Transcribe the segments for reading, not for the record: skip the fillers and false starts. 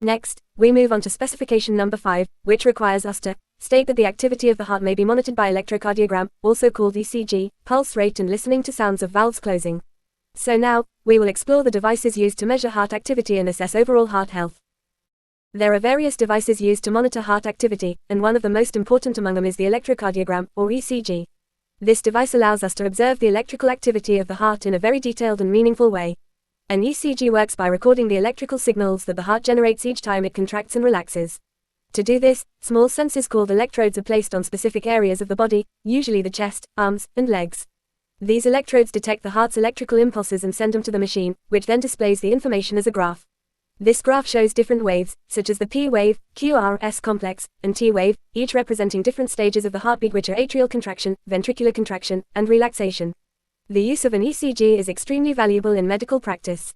Next, we move on to specification number 5, which requires us to state that the activity of the heart may be monitored by electrocardiogram, also called ECG, pulse rate and listening to sounds of valves closing. So now, we will explore the devices used to measure heart activity and assess overall heart health. There are various devices used to monitor heart activity, and one of the most important among them is the electrocardiogram, or ECG. This device allows us to observe the electrical activity of the heart in a very detailed and meaningful way. An ECG works by recording the electrical signals that the heart generates each time it contracts and relaxes. To do this, small sensors called electrodes are placed on specific areas of the body, usually the chest, arms, and legs. These electrodes detect the heart's electrical impulses and send them to the machine, which then displays the information as a graph. This graph shows different waves, such as the P wave, QRS complex, and T wave, each representing different stages of the heartbeat, which are atrial contraction, ventricular contraction, and relaxation. The use of an ECG is extremely valuable in medical practice.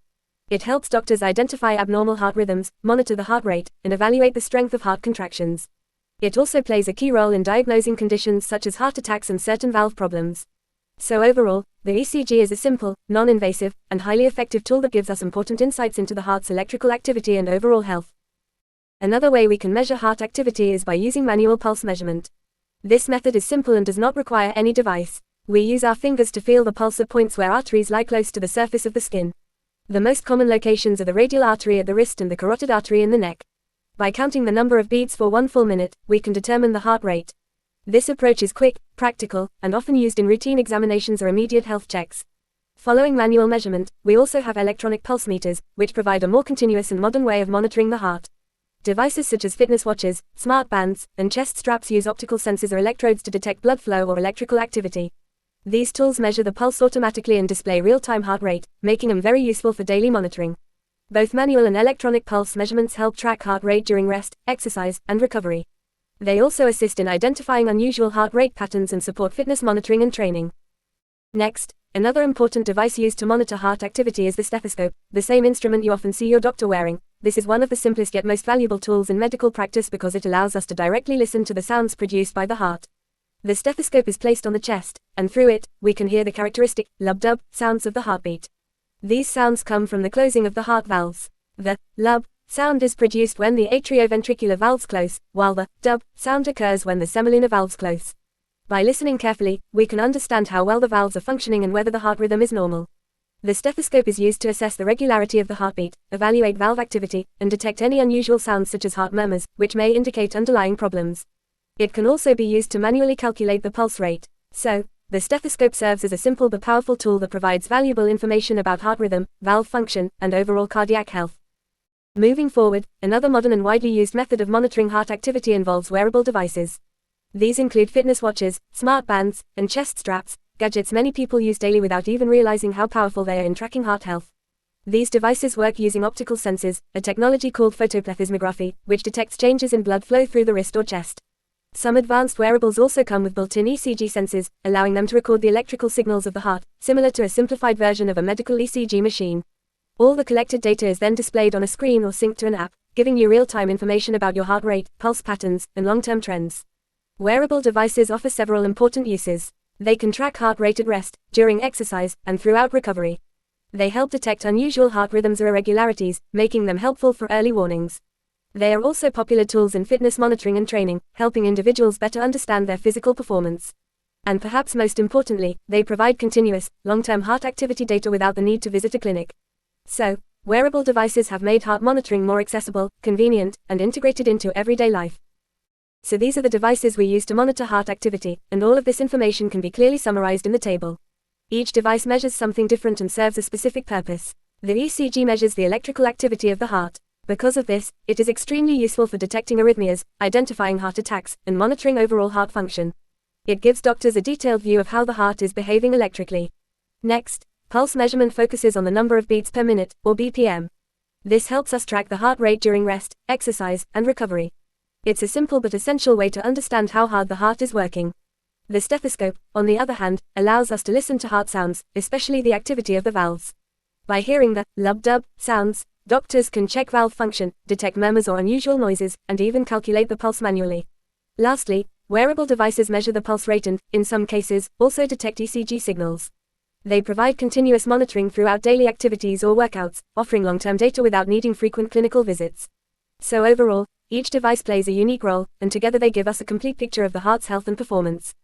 It helps doctors identify abnormal heart rhythms, monitor the heart rate, and evaluate the strength of heart contractions. It also plays a key role in diagnosing conditions such as heart attacks and certain valve problems. So overall, the ECG is a simple, non-invasive, and highly effective tool that gives us important insights into the heart's electrical activity and overall health. Another way we can measure heart activity is by using manual pulse measurement. This method is simple and does not require any device. We use our fingers to feel the pulse at points where arteries lie close to the surface of the skin. The most common locations are the radial artery at the wrist and the carotid artery in the neck. By counting the number of beats for 1 full minute, we can determine the heart rate. This approach is quick, practical, and often used in routine examinations or immediate health checks. Following manual measurement, we also have electronic pulse meters, which provide a more continuous and modern way of monitoring the heart. Devices such as fitness watches, smart bands, and chest straps use optical sensors or electrodes to detect blood flow or electrical activity. These tools measure the pulse automatically and display real-time heart rate, making them very useful for daily monitoring. Both manual and electronic pulse measurements help track heart rate during rest, exercise, and recovery. They also assist in identifying unusual heart rate patterns and support fitness monitoring and training. Next, another important device used to monitor heart activity is the stethoscope, the same instrument you often see your doctor wearing. This is one of the simplest yet most valuable tools in medical practice because it allows us to directly listen to the sounds produced by the heart. The stethoscope is placed on the chest, and through it, we can hear the characteristic, lub-dub, sounds of the heartbeat. These sounds come from the closing of the heart valves. The lub sound is produced when the atrioventricular valves close, while the dub sound occurs when the semolina valves close. By listening carefully, we can understand how well the valves are functioning and whether the heart rhythm is normal. The stethoscope is used to assess the regularity of the heartbeat, evaluate valve activity, and detect any unusual sounds such as heart murmurs, which may indicate underlying problems. It can also be used to manually calculate the pulse rate. So, the stethoscope serves as a simple but powerful tool that provides valuable information about heart rhythm, valve function, and overall cardiac health. Moving forward, another modern and widely used method of monitoring heart activity involves wearable devices. These include fitness watches, smart bands, and chest straps, gadgets many people use daily without even realizing how powerful they are in tracking heart health. These devices work using optical sensors, a technology called photoplethysmography, which detects changes in blood flow through the wrist or chest. Some advanced wearables also come with built-in ECG sensors, allowing them to record the electrical signals of the heart, similar to a simplified version of a medical ECG machine. All the collected data is then displayed on a screen or synced to an app, giving you real-time information about your heart rate, pulse patterns, and long-term trends. Wearable devices offer several important uses. They can track heart rate at rest, during exercise, and throughout recovery. They help detect unusual heart rhythms or irregularities, making them helpful for early warnings. They are also popular tools in fitness monitoring and training, helping individuals better understand their physical performance. And perhaps most importantly, they provide continuous, long-term heart activity data without the need to visit a clinic. So, wearable devices have made heart monitoring more accessible, convenient, and integrated into everyday life. So these are the devices we use to monitor heart activity, and all of this information can be clearly summarized in the table. Each device measures something different and serves a specific purpose. The ECG measures the electrical activity of the heart. Because of this, it is extremely useful for detecting arrhythmias, identifying heart attacks, and monitoring overall heart function. It gives doctors a detailed view of how the heart is behaving electrically. Next, pulse measurement focuses on the number of beats per minute, or BPM. This helps us track the heart rate during rest, exercise, and recovery. It's a simple but essential way to understand how hard the heart is working. The stethoscope, on the other hand, allows us to listen to heart sounds, especially the activity of the valves. By hearing the lub-dub sounds, doctors can check valve function, detect murmurs or unusual noises, and even calculate the pulse manually. Lastly, wearable devices measure the pulse rate and, in some cases, also detect ECG signals. They provide continuous monitoring throughout daily activities or workouts, offering long-term data without needing frequent clinical visits. So overall, each device plays a unique role, and together they give us a complete picture of the heart's health and performance.